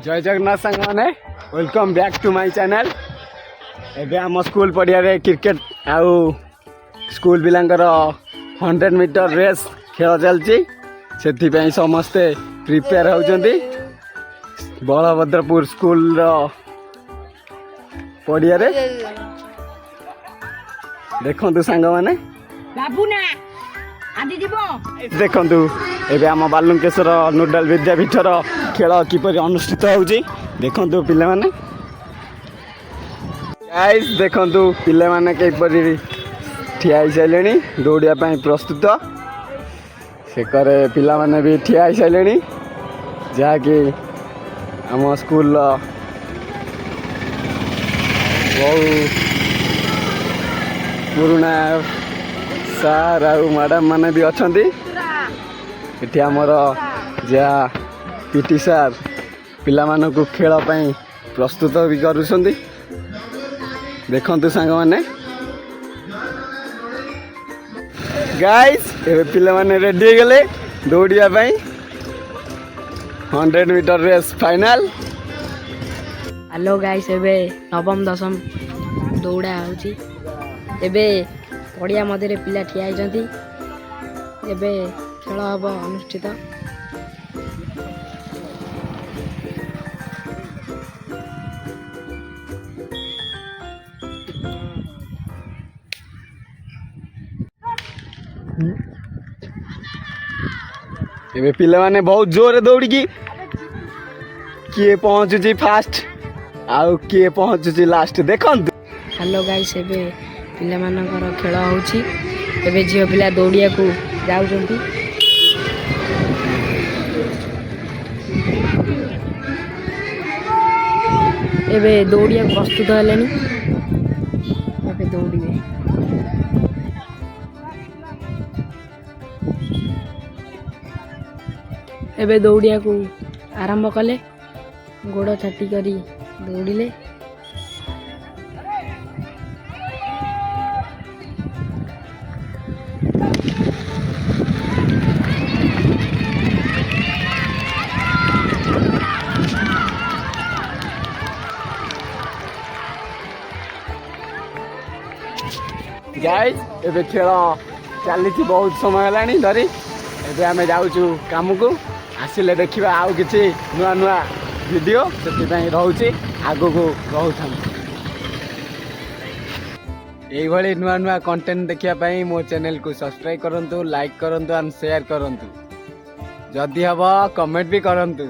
जय जगन्नाथ सांग मैंने welcome back to my channel. एबे आम स्कूल पड़िया क्रिकेट आउ स्कूल पिलांकर 100 मीटर रेस खेल चलती से समस्ते प्रिपेयर होती बलभद्रपुर स्कूल पड़िया देखु सांग मैंने देखु एबे आम बालुकेश्वर नोडाल विद्यापीठर खेल किपर अनुष्ठित होउची देखु पिले माने गाइस देखु पिले माने किपरि ठिया सारे दौड़िया प्रस्तुत से करे पिला माने भी ठिया सारे जहाँकि आम स्कूल बहु पुराना सार आ मैडम माने भी अच्छा ये आमर जहाँ पीटी सार पिला मानकु खेल पाई प्रस्तुत भी करुछंती देखंतु सांग माने गाइस ए पिला माने रेडी गले दौड़िया पाई 100 metre race final. Hello guys एबे नवम दशम दौड़ा होची एबे पड़िया मध्य पिला ठिया होती एबे खेल हम अनुष्ठित। एबे पिला माने बहुत जोर दौड़ी किए पहुँचुची फास्ट आउ किए पहुँचुची लास्ट देखंतु। हेलो गाइस एबे पिला मानकर खेल होची एबे झियो पिला दौड़िया को जाउछंती एबे दौड़िया प्रस्तुत हेलेनी एबे दौड़िबे एबे दौड़िया को आरंभ कले गोड़ छाटी करी दौड़िले गाइस एबे खेल चली बहुत समय है धरी एबे आमे जाऊचु काम को आसिले देखिबा आउ किछि नुआ नुआ वीडियो से रोचे आगो को रोथा यही नुआ नुआ कंटेंट देखिया मो चैनल को सब्सक्राइब करंतु लाइक करंतु एंड शेयर करंतु जदि हबो कमेंट भी करंतु।